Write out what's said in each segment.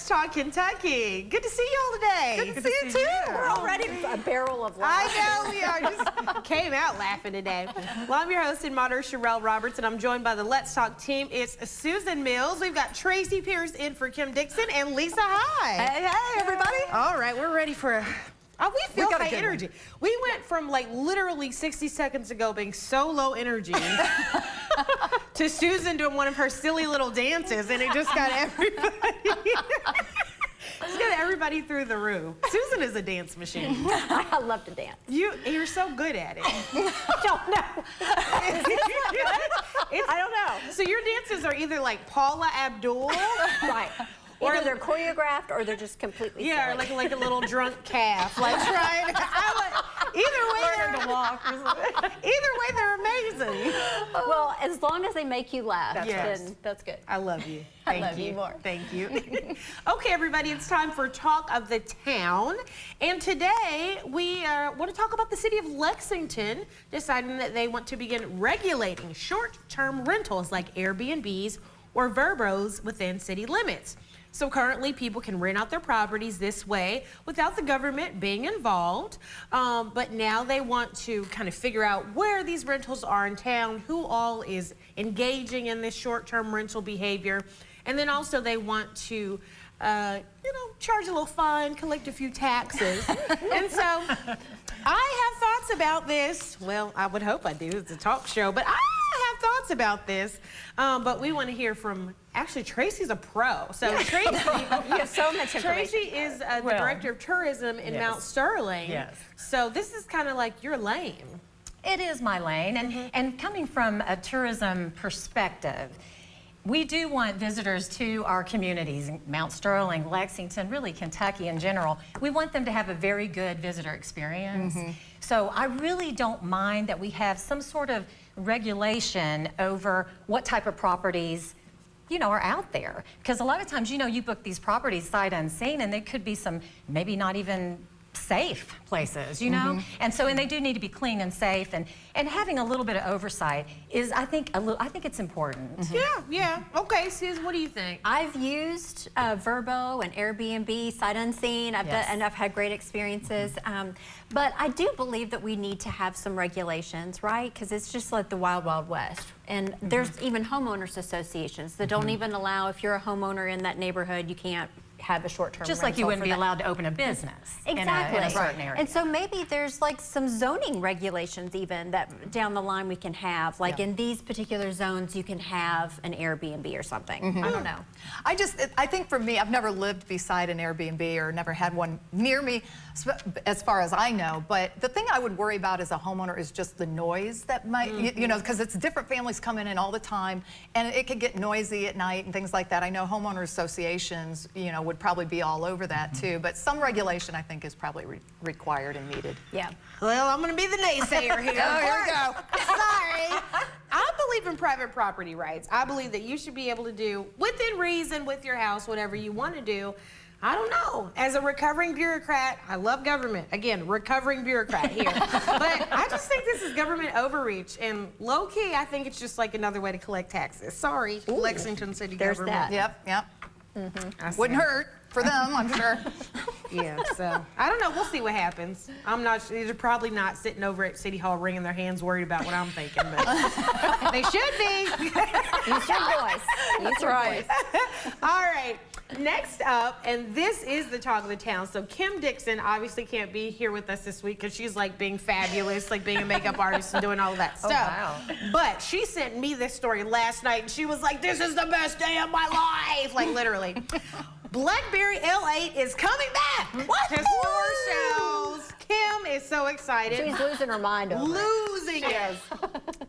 Let's Talk Kentucky. Good to see you all today. Good to see you too. We're already a barrel of laughs. I know we are. Just came out laughing today. Well, I'm your host and moderator, Sherelle Roberts, and I'm joined by the Let's Talk team. It's Susan Mills. We've got Tracy Pierce in for Kim Dixon and Lisa High. Hey, everybody. All right, we're ready for we feel got a high good energy. We went from like literally 60 seconds ago being so low energy to Susan doing one of her silly little dances, and it just got everybody through the roof. Susan is a dance machine. I love to dance. You're so good at it. I don't know. I don't know. So your dances are either like Paula Abdul, Right. Either they're choreographed or they're just completely yeah, silly. or like a little drunk calf, like trying. Either way, they're amazing. Well, as long as they make you laugh, then that's good. I love you. I love you more. Thank you. Okay, everybody, it's time for Talk of the Town. And today we want to talk about the city of Lexington deciding that they want to begin regulating short-term rentals like Airbnbs or Vrbos within city limits. So currently people can rent out their properties this way without the government being involved. But now they want to kind of figure out where these rentals are in town, who all is engaging in this short-term rental behavior. And then also they want to, charge a little fine, collect a few taxes. And so I have thoughts about this. Well, I would hope I do. It's a talk show, but I have thoughts about this. But we want to hear from, actually, Tracy's a pro. So Tracy, You have so much information. Tracy is the director of tourism in Mount Sterling. Yes. So this is kind of like your lane. It is my lane, and coming from a tourism perspective, we do want visitors to our communities, Mount Sterling, Lexington, really Kentucky in general. We want them to have a very good visitor experience. So I really don't mind that we have some sort of regulation over what type of properties are out there. Because a lot of times, you book these properties sight unseen, and they could be some maybe not even safe places, and so they do need to be clean and safe, and having a little bit of oversight is, I think it's important. Yeah. Okay, Sis, what do you think? I've used Vrbo and Airbnb, sight unseen. I've done, and I've had great experiences. But I do believe that we need to have some regulations, right? Because it's just like the wild, wild west. And there's even homeowners associations that don't even allow, if you're a homeowner in that neighborhood, you can't have a short-term Just like you wouldn't be allowed to open a business exactly. in a certain area. And so maybe there's like some zoning regulations even that down the line we can have. Like in these particular zones, you can have an Airbnb or something. I don't know. I think for me, I've never lived beside an Airbnb or never had one near me as far as I know. But the thing I would worry about as a homeowner is just the noise that might, because it's different families coming in all the time, and it could get noisy at night and things like that. I know homeowner associations, would probably be all over that too, but some regulation I think is probably required and needed. Yeah. Well, I'm going to be the naysayer here. Oh, here we go. Sorry. I believe in private property rights. I believe that you should be able to do, within reason, with your house, whatever you want to do. I don't know. As a recovering bureaucrat, I love government. Again, recovering bureaucrat here. But I just think this is government overreach. And low-key, I think it's just like another way to collect taxes. Sorry, Lexington City government. That. Yep. Wouldn't hurt for them, I'm sure. Yeah, so I don't know. We'll see what happens. I'm not. They're probably not sitting over at City Hall wringing their hands, worried about what I'm thinking, but they should be. Use your voice. That's right. All right. Next up, and this is the talk of the town. So Kim Dixon obviously can't be here with us this week because she's like being fabulous, like being a makeup artist and doing all of that stuff. Wow. But she sent me this story last night, and she was like, "This is the best day of my life," like literally. Blackberry L8 is coming back to store shelves. Kim is so excited. She's losing her mind over it. Losing it.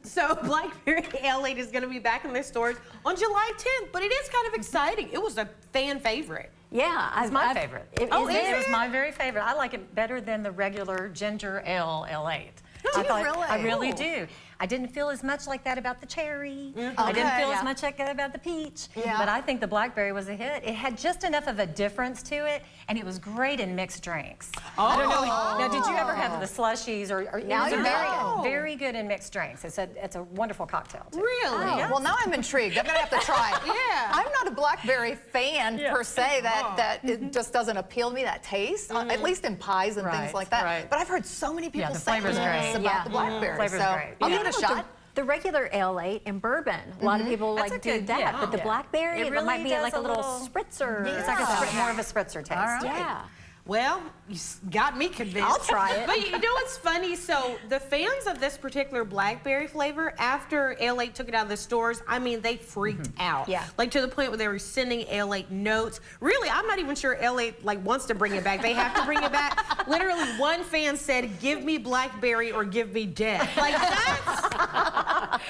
So Blackberry L8 is going to be back in their stores on July 10th, but it is kind of exciting. It was a fan favorite. Yeah, It's my favorite. It It is my very favorite. I like it better than the regular ginger ale L8. Do you really? I really do. I didn't feel as much like that about the cherry. I didn't feel as much like that about the peach. But I think the blackberry was a hit. It had just enough of a difference to it, and it was great in mixed drinks. I don't know. Now, did you ever have the slushies? Or Now it was you know. very good in mixed drinks. It's a wonderful cocktail, too. Really? Well, now I'm intrigued. I'm gonna have to try it. Yeah. I'm not a blackberry fan per se. That it just doesn't appeal to me. That taste, at least in pies and things like that. But I've heard so many people the say flavor's this great. about the blackberry. Flavor's So great. I'll Even give it a with shot. The regular ale 8 and bourbon, a lot of people That's like a do good- that, yeah. but the Yeah. blackberry, It it really might be does like a a little little- spritzer. It's like more of a spritzer taste. right. Yeah. Well, you got me convinced. I'll try it. But you know what's funny? So the fans of this particular blackberry flavor, after Ale 8 took it out of the stores, I mean, they freaked out. Yeah. Like to the point where they were sending Ale 8 notes. Really, I'm not even sure Ale 8 like wants to bring it back. They have to bring it back. Literally, one fan said, "Give me blackberry or give me death." Like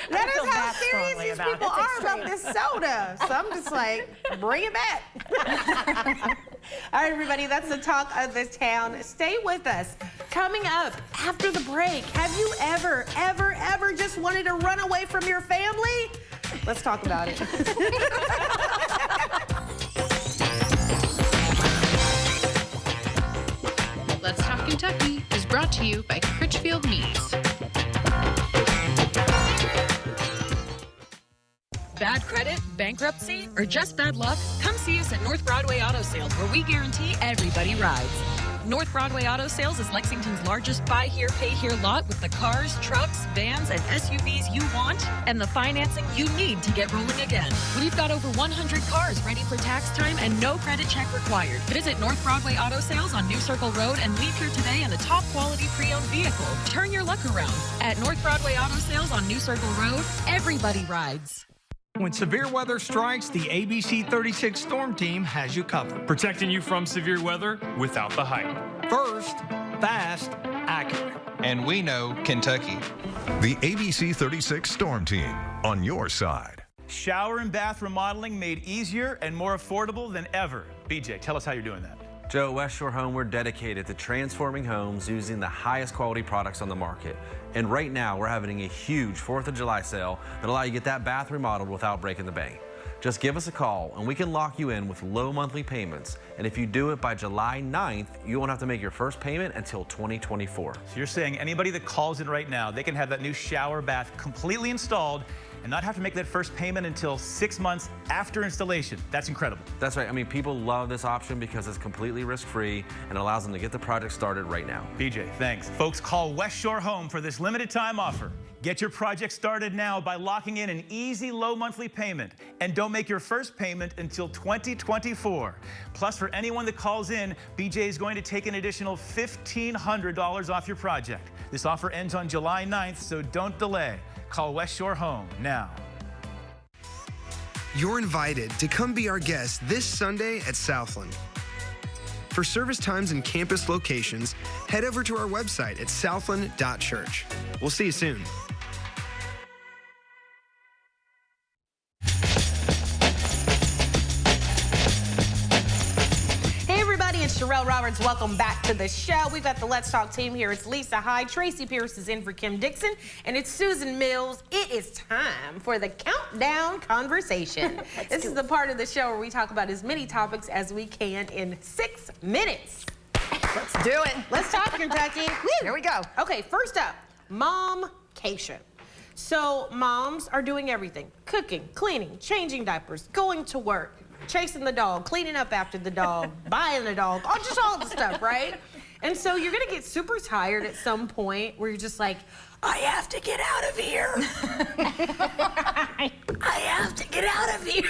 that feel is how that serious strongly these about people it. are about this soda. So I'm just like, bring it back. All right, everybody, that's the talk of the town. Stay with us. Coming up after the break, have you ever just wanted to run away from your family? Let's talk about it. Let's Talk Kentucky is brought to you by Critchfield Meats. Bad credit, bankruptcy, or just bad luck? Come see us at North Broadway Auto Sales, where we guarantee everybody rides. North Broadway Auto Sales is Lexington's largest buy here, pay here lot with the cars, trucks, vans, and SUVs you want and the financing you need to get rolling again. We've got over 100 cars ready for tax time and no credit check required. Visit North Broadway Auto Sales on New Circle Road and leave here today in a top quality pre-owned vehicle. Turn your luck around. At North Broadway Auto Sales on New Circle Road, everybody rides. When severe weather strikes, the ABC 36 Storm Team has you covered. Protecting you from severe weather without the hype. First, fast, accurate. And we know Kentucky. The ABC 36 Storm Team on your side. Shower and bath remodeling made easier and more affordable than ever. BJ, tell us how you're doing that. Joe, West Shore Home, we're dedicated to transforming homes using the highest quality products on the market. And right now, we're having a huge 4th of July sale that'll allow you to get that bath remodeled without breaking the bank. Just give us a call and we can lock you in with low monthly payments. And if you do it by July 9th, you won't have to make your first payment until 2024. So you're saying anybody that calls in right now, they can have that new shower bath completely installed and not have to make that first payment until 6 months after installation. That's incredible. That's right. I mean, people love this option because it's completely risk-free and allows them to get the project started right now. BJ, thanks. Folks, call West Shore Home for this limited time offer. Get your project started now by locking in an easy low monthly payment. And don't make your first payment until 2024. Plus, for anyone that calls in, BJ is going to take an additional $1,500 off your project. This offer ends on July 9th, so don't delay. Call West Shore Home now. You're invited to come be our guest this Sunday at Southland. For service times and campus locations, head over to our website at southland.church. We'll see you soon. Sherelle Roberts, welcome back to the show. We've got the Let's Talk team here. It's Lisa Hyde, Tracy Pierce is in for Kim Dixon, and it's Susan Mills. It is time for the Countdown Conversation. This is the part of the show where we talk about as many topics as we can in 6 minutes. Let's do it. Let's talk, Kentucky. Here we go. Okay, first up, Momcation. So moms are doing everything: cooking, cleaning, changing diapers, going to work, chasing the dog, cleaning up after the dog, buying the dog, just all the stuff, right? And so you're gonna get super tired at some point where you're just like, I have to get out of here. I have to get out of here.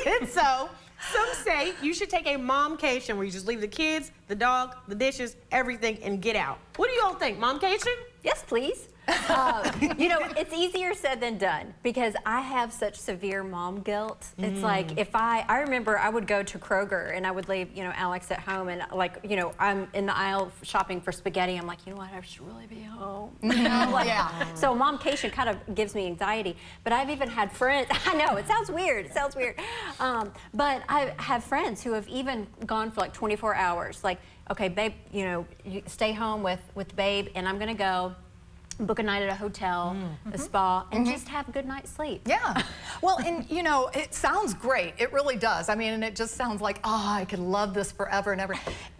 And so some say you should take a momcation where you just leave the kids, the dog, the dishes, everything, and get out. What do you all think? Momcation? Yes, please. You know, it's easier said than done because I have such severe mom guilt. It's like if I remember I would go to Kroger and I would leave, Alex at home and I'm in the aisle shopping for spaghetti. I'm like, you know what, I should really be home. Yeah. So momcation kind of gives me anxiety. But I've even had friends, I know, it sounds weird. But I have friends who have even gone for like 24 hours. Like, okay, babe, you stay home with babe and I'm gonna go book a night at a hotel, a spa, and just have a good night's sleep. Yeah. Well, and you know, it sounds great. It really does. I mean, and it just sounds like, oh, I could love this forever and ever.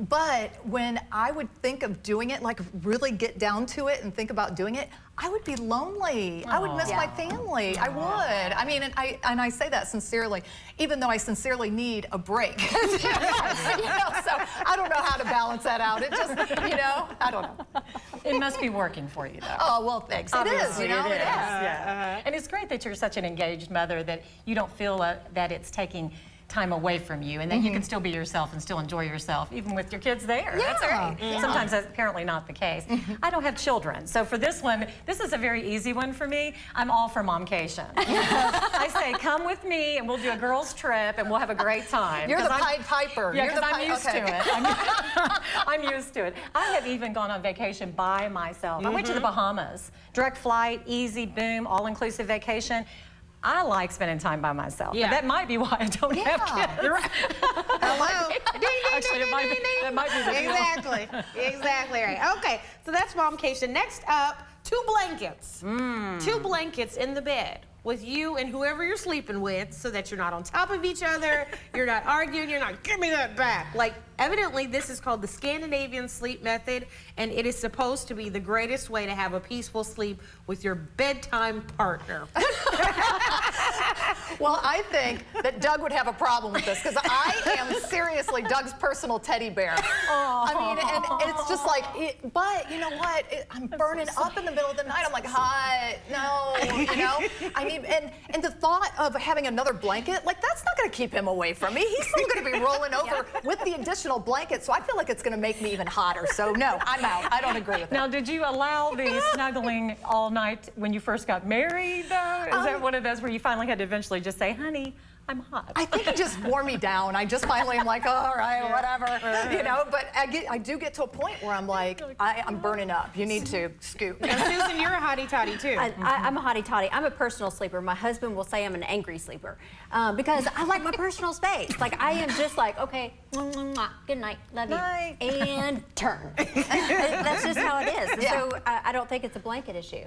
But when I would think of doing it, like really get down to it and think about doing it, I would be lonely. I would miss my family. I would. I mean, and I say that sincerely, even though I sincerely need a break. So I don't know how to balance that out. It just, I don't know. It must be working for you, though. Oh, well, thanks. It is, it is. Yeah. And it's great that you're such an engaged mother that you don't feel that it's taking time away from you, and that you can still be yourself and still enjoy yourself even with your kids there. Yeah. That's great. Sometimes that's apparently not the case. I don't have children, so for this one, this is a very easy one for me. I'm all for momcation. I say, come with me and we'll do a girls trip and we'll have a great time. You're the Pied Piper. Yeah, because I'm used to it. I'm used to it. I have even gone on vacation by myself. I went to the Bahamas. Direct flight, easy, boom, all-inclusive vacation. I like spending time by myself. Yeah. But that might be why I don't have kids. You're right. Hello. Actually, it might be the deal. Exactly right. Okay, so that's momcation. Next up, 2 blankets. 2 blankets in the bed with you and whoever you're sleeping with, so that you're not on top of each other, you're not arguing, you're not, give me that back. Like, evidently this is called the Scandinavian sleep method, and it is supposed to be the greatest way to have a peaceful sleep with your bedtime partner. Well, I think that Doug would have a problem with this, because I am seriously Doug's personal teddy bear. I mean, and it's just like, but you know what? I'm burning up in the middle of the night. I'm like, hot, no, I mean, and the thought of having another blanket, like that's not going to keep him away from me. He's still going to be rolling over with the additional blanket, so I feel like it's going to make me even hotter. So no, I'm out. I don't agree with that. Now, did you allow the snuggling all night when you first got married, though? Is that one of those where you finally had to eventually just say, honey, I'm hot? I think it just wore me down. I just finally am like, oh, all right, whatever, But I do get to a point where I'm like, I'm burning up. You need to scoot. Now, Susan, you're a hottie totty too. I'm a hottie totty. I'm a personal sleeper. My husband will say I'm an angry sleeper because I like my personal space. Like I am just like, okay, good night, love you, and turn. That's just how it is. Yeah. So I don't think it's a blanket issue.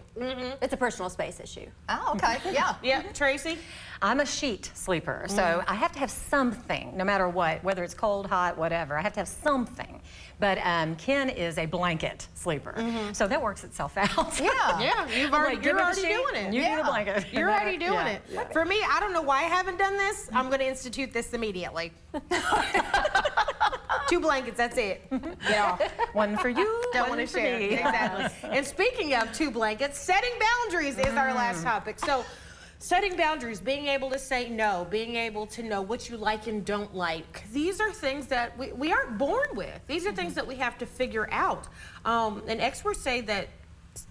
It's a personal space issue. Oh, okay, yeah. Yeah, Tracy? I'm a sheet sleeper, so I have to have something, no matter what, whether it's cold, hot, whatever. I have to have something. But Ken is a blanket sleeper, so that works itself out. Yeah, you're already doing it. You do the blanket. You're already doing it. For me, I don't know why I haven't done this. I'm going to institute this immediately. 2 blankets, that's it. Yeah. One for you, Don't one want to for share. me. Exactly. And speaking of 2 blankets, setting boundaries is our last topic. So, setting boundaries, being able to say no, being able to know what you like and don't like. These are things that we aren't born with. These are things that we have to figure out. And experts say that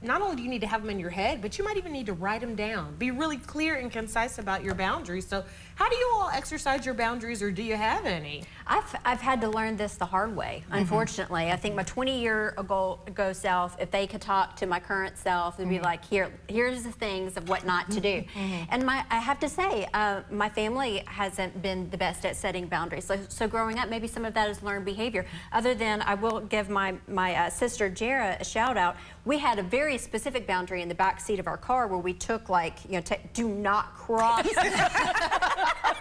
not only do you need to have them in your head, but you might even need to write them down. Be really clear and concise about your boundaries. So how do you all exercise your boundaries, or do you have any? I've had to learn this the hard way, unfortunately. I think my 20-year ago self, if they could talk to my current self, they'd be like, here's the things of what not to do. And I have to say, my family hasn't been the best at setting boundaries. So growing up, maybe some of that is learned behavior. Other than, I will give my sister Jara a shout out. We had a very specific boundary in the back seat of our car where we took do not cross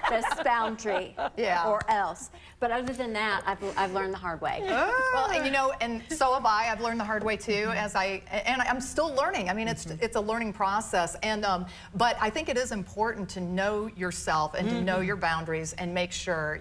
this boundary or else. But other than that, I've learned the hard way. Well, and so have I. I've learned the hard way too, and I'm still learning. I mean, it's a learning process, and but I think it is important to know yourself and to know your boundaries and make sure,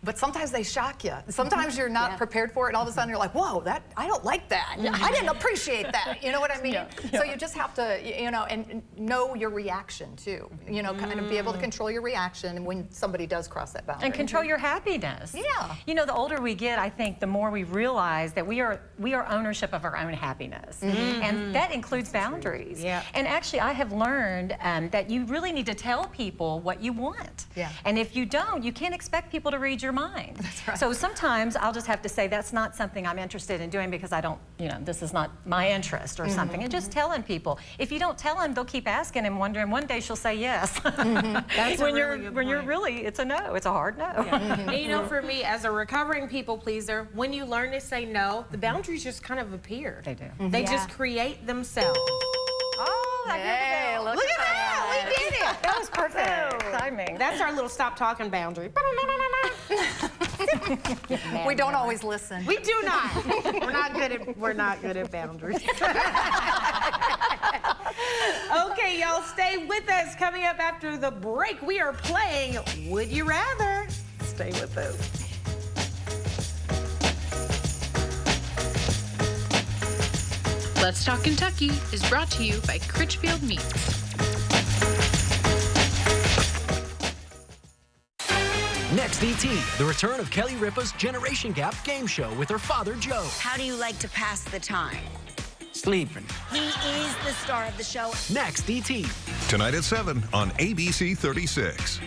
but sometimes they shock you. Sometimes you're not prepared for it, and all of a sudden you're like, whoa, I don't like that. I didn't appreciate that. You know what I mean? So you just have to, and know your reaction too. Kind of be able to control your reaction when somebody does cross that boundary. And control your happiness. Yeah. The older we get, I think the more we realize that we are ownership of our own happiness. And that includes boundaries. Yeah. And actually, I have learned that you really need to tell people what you want. Yeah. And if you don't, you can't expect people to read your mind. That's right. So sometimes I'll just have to say, that's not something I'm interested in doing because I don't, this is not my interest or something. And just telling people. If you don't tell them, they'll keep asking and wondering. One day she'll say yes. That's when you're you're really, it's a no. It's a hard no. And you know, for me, as a recovering people pleaser, when you learn to say no, the boundaries just kind of appear. They do. They just create themselves. Oh, Look at that! We did it! That was perfect timing. That's our little stop talking boundary. We don't always listen. We do not. We're not good at boundaries. Okay, y'all, stay with us. Coming up after the break, we are playing Would You Rather. Stay with us. Let's Talk Kentucky is brought to you by Critchfield Meats. Next, ET, the return of Kelly Ripa's Generation Gap game show with her father, Joe. How do you like to pass the time? Sleeping. He is the star of the show. Next, ET. Tonight at 7 on ABC 36.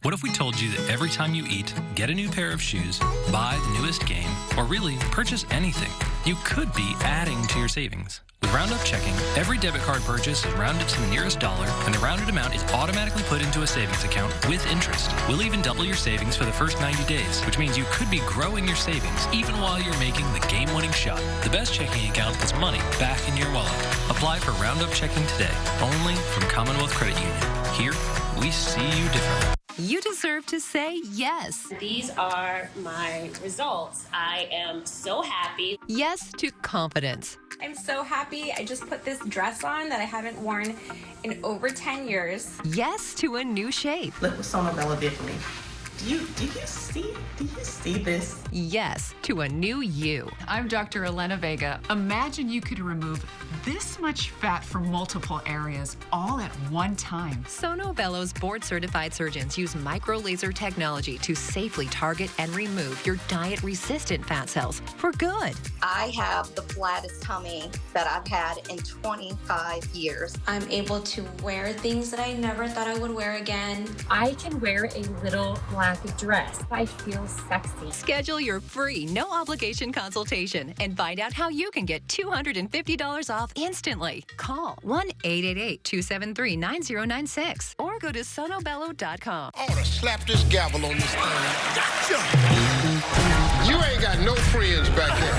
What if we told you that every time you eat, get a new pair of shoes, buy the newest game, or really purchase anything, you could be adding to your savings? With Roundup Checking, every debit card purchase is rounded to the nearest dollar, and the rounded amount is automatically put into a savings account with interest. We'll even double your savings for the first 90 days, which means you could be growing your savings even while you're making the game-winning shot. The best checking account puts money back in your wallet. Apply for Roundup Checking today, only from Commonwealth Credit Union. Here, we see you differently. You deserve to say yes. These are my results. I am so happy. Yes to confidence. I'm so happy. I just put this dress on that I haven't worn in over 10 years. Yes to a new shape. Look what Sono Bella did for me. Do you see this? Yes to a new you. I'm Dr. Elena Vega. Imagine you could remove this much fat from multiple areas all at one time. Sono Bello's board-certified surgeons use micro-laser technology to safely target and remove your diet-resistant fat cells for good. I have the flattest tummy that I've had in 25 years. I'm able to wear things that I never thought I would wear again. I can wear a little black dress. I feel sexy. Schedule your free, no-obligation consultation and find out how you can get $250 off instantly. Call 1-888-273-9096 or go to sonobello.com. I ought to slap this gavel on this thing. Gotcha! You ain't got no friends back there.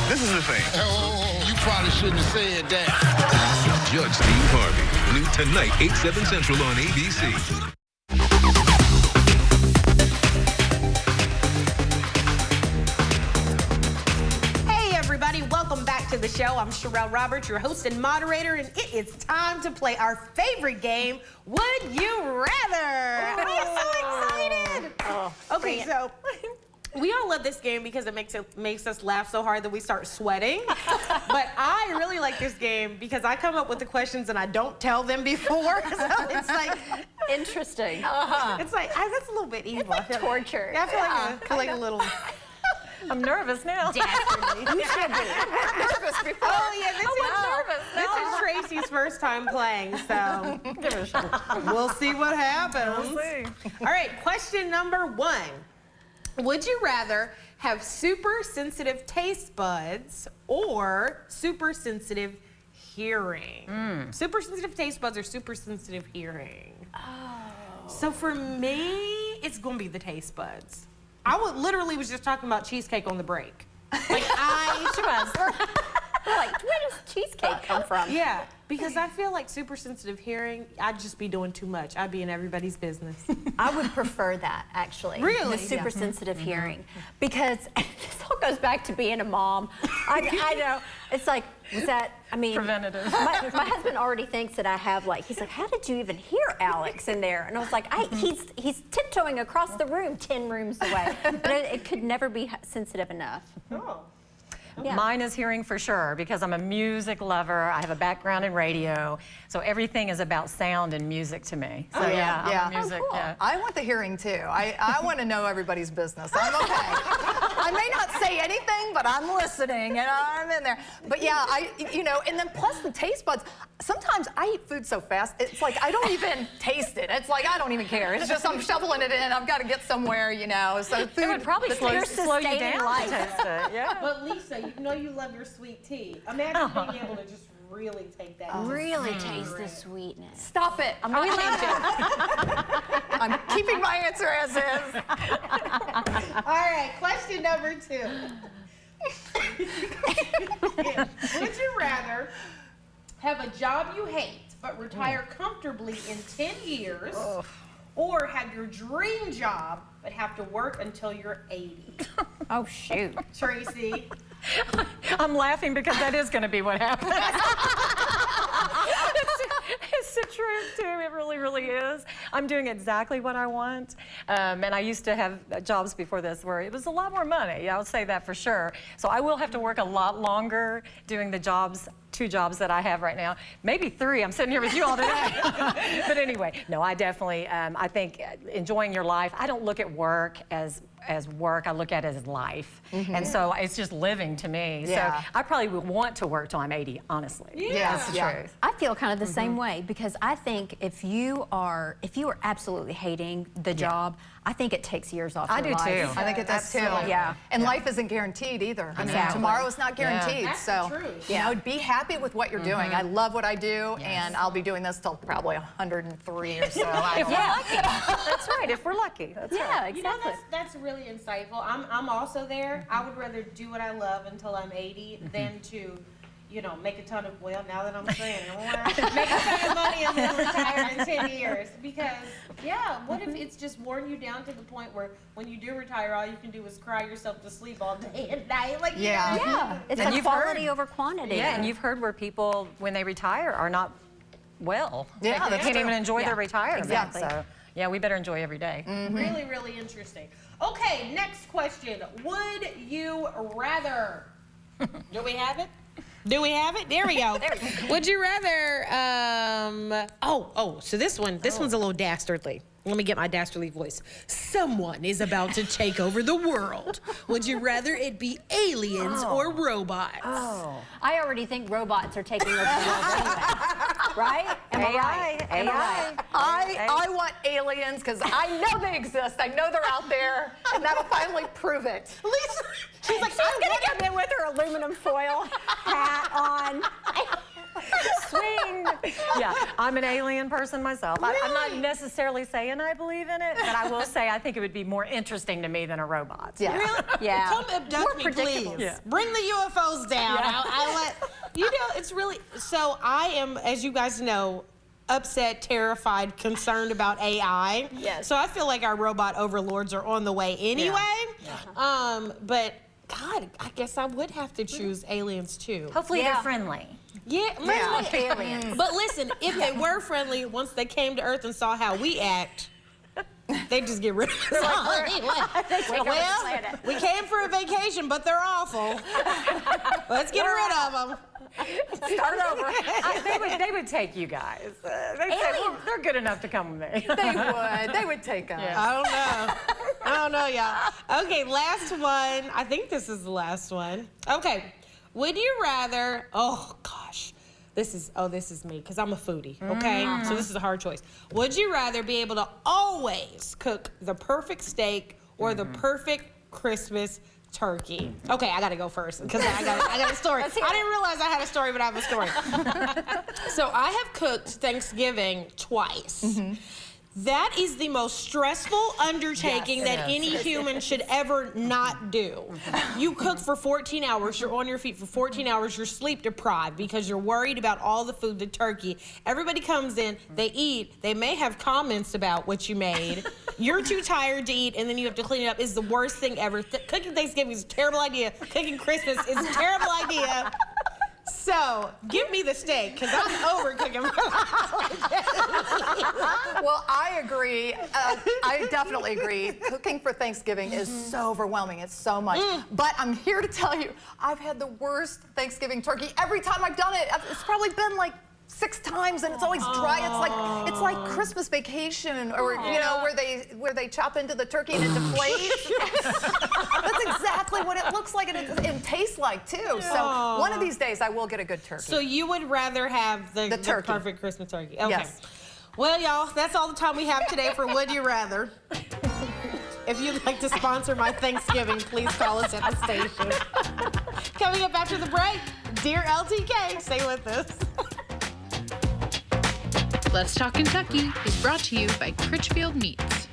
This is the thing. Oh, you probably shouldn't have said that. Judge Steve Harvey. New tonight, 8/7 Central on ABC. Welcome back to the show. I'm Sherelle Roberts, your host and moderator, and it is time to play our favorite game, Would You Rather? I'm so excited. Okay, so we all love this game because it makes us laugh so hard that we start sweating. But I really like this game because I come up with the questions and I don't tell them before. So it's like interesting. It's like that's a little bit evil. It's like torture. Yeah, I feel like a little. I'm nervous now. You should be. Nervous before. Oh yeah, this is Tracy's first time playing, so give it a shot. We'll see what happens. We'll see. All right, question number 1. Would you rather have super sensitive taste buds or super sensitive hearing? Super sensitive taste buds or super sensitive hearing? So for me, it's gonna be the taste buds. I literally was just talking about cheesecake on the break. Like Like, where does cheesecake come from? Yeah, because I feel like super sensitive hearing, I'd just be doing too much. I'd be in everybody's business. I would prefer that, actually. Really? The super sensitive hearing. Because this all goes back to being a mom. I know. It's like, preventative. My husband already thinks that I have he's like, how did you even hear Alex in there? And I was like, he's tiptoeing across the room 10 rooms away. But it could never be sensitive enough. Oh. Yeah. Mine is hearing for sure because I'm a music lover. I have a background in radio, so everything is about sound and music to me. So I'm a music. Cool. Yeah. I want the hearing too. I want to know everybody's business. I'm okay. I may not say anything, but I'm listening and I'm in there. But yeah, and then plus the taste buds. Sometimes I eat food so fast, it's like I don't even taste it. It's like I don't even care. It's just I'm shoveling it in. I've got to get somewhere, So food it would probably slow you down to taste it. Yeah. But Lisa, you know you love your sweet tea. Imagine being able to just really take that. Really taste the sweetness. Stop it. I'm not changing. I'm keeping my answer as is. All right, question number 2. Would you rather have a job you hate but retire comfortably in 10 years, or have your dream job but have to work until you're 80? Oh, shoot. Tracy? I'm laughing because that is going to be what happens. It's the truth, too. It really, really is. I'm doing exactly what I want. And I used to have jobs before this where it was a lot more money. I'll say that for sure. So I will have to work a lot longer doing the jobs, 2 jobs that I have right now. Maybe 3. I'm sitting here with you all today. But anyway, no, I definitely, I think enjoying your life, I don't look at work as work, I look at it as life. And so it's just living to me. Yeah. So I probably would want to work till I'm 80, honestly. Yeah. That's the truth. I feel kind of the same way, because I think if you are absolutely hating the job, I think it takes years off I your do life. too. I think it does too. Yeah. And life isn't guaranteed either. I mean, Exactly. tomorrow is not guaranteed. That's So, the truth. you know, be happy with what you're doing. I love what I do, and I'll be doing this till probably 103 or so. If we're lucky. That's right, if we're lucky. That's Yeah, right. You know, exactly. that's really insightful. I'm also there. I would rather do what I love until I'm 80 than to, you know, make a ton of, well, now that I'm saying it, I want to make a ton of money and then retire in 10 years. Because, yeah, what if it's just worn you down to the point where when you do retire, all you can do is cry yourself to sleep all day and night? Like, Yeah. you know, Yeah, it's And a you've quality heard- over quantity. Yeah, and you've heard where people, when they retire, are not well. Yeah, they that's can't true. even enjoy their retirement. Exactly. So, yeah, we better enjoy every day. Really, really interesting. Okay, next question. Would you rather? Do we have it? Do we have it? There we go. Would you rather? So this one's a little dastardly. Let me get my dastardly voice. Someone is about to take over the world. Would you rather it be aliens or robots? I already think robots are taking over the world anyway. Right? Am I right? Am I right? I want aliens because I know they exist. I know they're out there, and that'll finally prove it. Lisa, she's like, She's gonna come in with her aluminum foil hat on. Swing. Yeah, I'm an alien person myself. I'm not necessarily saying I believe in it, but I will say I think it would be more interesting to me than a robot. Yeah. Really? Yeah. Come abduct me, please. Yeah. Bring the UFOs down. I let, you know, it's really, so I am, as you guys know, upset, terrified, concerned about AI. Yes. So I feel like our robot overlords are on the way anyway. But God, I guess I would have to choose aliens too. Hopefully they're friendly. Yeah, aliens. But listen, if they were friendly, once they came to Earth and saw how we act, they just get rid of us. Well, we came for a vacation, but they're awful. Let's get rid of them. Start over. They would take you guys. They'd say, well, they're good enough to come with me. They would take us. I don't know, y'all. Okay, last one. I think this is the last one. Okay. Would you rather, oh gosh, this is me, because I'm a foodie, okay? So this is a hard choice. Would you rather be able to always cook the perfect steak or the perfect Christmas turkey? Okay, I gotta go first, because I got a story. I didn't realize I had a story, but I have a story. So I have cooked Thanksgiving twice. That is the most stressful undertaking that any human should ever not do. You cook for 14 hours, you're on your feet for 14 hours, you're sleep deprived because you're worried about all the food, the turkey. Everybody comes in, they eat, they may have comments about what you made. You're too tired to eat, and then you have to clean it up. It's the worst thing ever. Cooking Thanksgiving is a terrible idea. Cooking Christmas is a terrible idea. So, give me the steak, because I'm over cooking for the holidays. Well, I agree. I definitely agree. Cooking for Thanksgiving is so overwhelming. It's so much. But I'm here to tell you, I've had the worst Thanksgiving turkey. Every time I've done it, it's probably been like 6 times, and it's always dry. It's like Christmas Vacation, or you know, where they chop into the turkey and it deflates. That's exactly what it looks like, and it tastes like too. So one of these days I will get a good turkey. So you would rather have the perfect Christmas turkey? Okay. Yes. Well, y'all, that's all the time we have today for Would You Rather. If you'd like to sponsor my Thanksgiving, please call us at the station. Coming up after the break, Dear LTK, stay with us. Let's Talk Kentucky is brought to you by Critchfield Meats.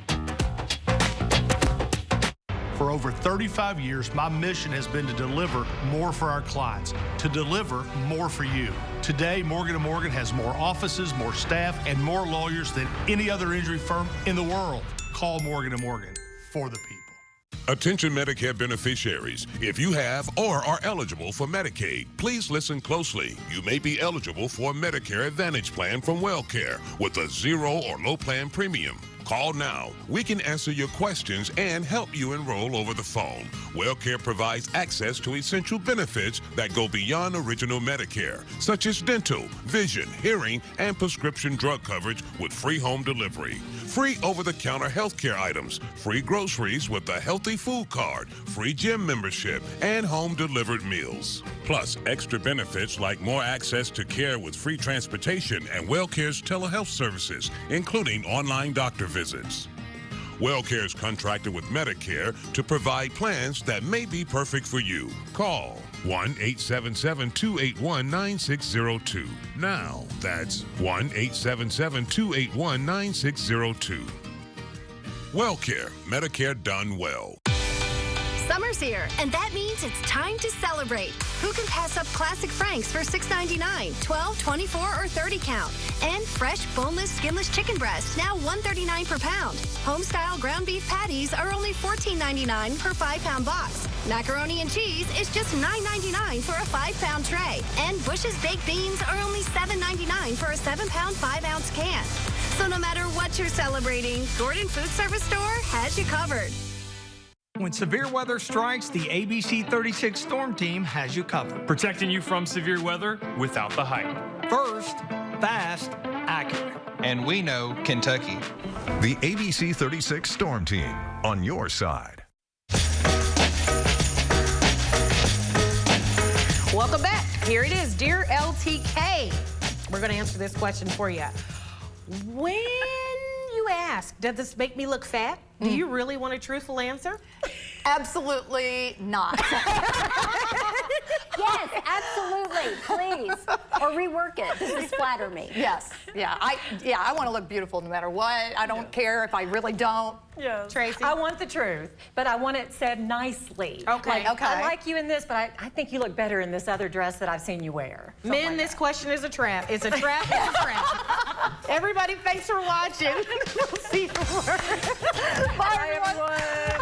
For over 35 years, my mission has been to deliver more for our clients, to deliver more for you. Today, Morgan & Morgan has more offices, more staff, and more lawyers than any other injury firm in the world. Call Morgan & Morgan for the people. Attention Medicare beneficiaries. If you have or are eligible for Medicaid, please listen closely. You may be eligible for a Medicare Advantage plan from WellCare with a zero or low plan premium. Call now. We can answer your questions and help you enroll over the phone. WellCare provides access to essential benefits that go beyond original Medicare, such as dental, vision, hearing, and prescription drug coverage with free home delivery. Free over-the-counter healthcare items, free groceries with a healthy food card, free gym membership, and home-delivered meals. Plus, extra benefits like more access to care with free transportation and WellCare's telehealth services, including online doctor visits. WellCare is contracted with Medicare to provide plans that may be perfect for you. Call 1-877-281-9602. Now, that's 1-877-281-9602. WellCare, Medicare done well. Summer's here, and that means it's time to celebrate. Who can pass up classic Franks for $6.99, 12, 24, or 30 count? And fresh, boneless, skinless chicken breasts, now $1.39 per pound. Home-style ground beef patties are only $14.99 per 5-pound box. Macaroni and cheese is just $9.99 for a 5-pound tray. And Bush's baked beans are only $7.99 for a 7-pound, 5-ounce can. So no matter what you're celebrating, Gordon Food Service Store has you covered. When severe weather strikes, the ABC 36 Storm Team has you covered. Protecting you from severe weather without the hype. First, fast, accurate. And we know Kentucky. The ABC 36 Storm Team, on your side. Welcome back. Here it is, Dear LTK. We're going to answer this question for you. When you ask, does this make me look fat? Do you really want a truthful answer? Absolutely not. Yes, absolutely, please. Or rework it. Does this flatter me? Yes, yeah. I want to look beautiful no matter what. I don't care if I really don't. Yes. Tracy? I want the truth, but I want it said nicely. Okay. Like, I like you in this, but I think you look better in this other dress that I've seen you wear. Men, like this that. question is a trap. It's a trap. It's a trap. Everybody, thanks for watching. We'll see you tomorrow. Bye, everyone.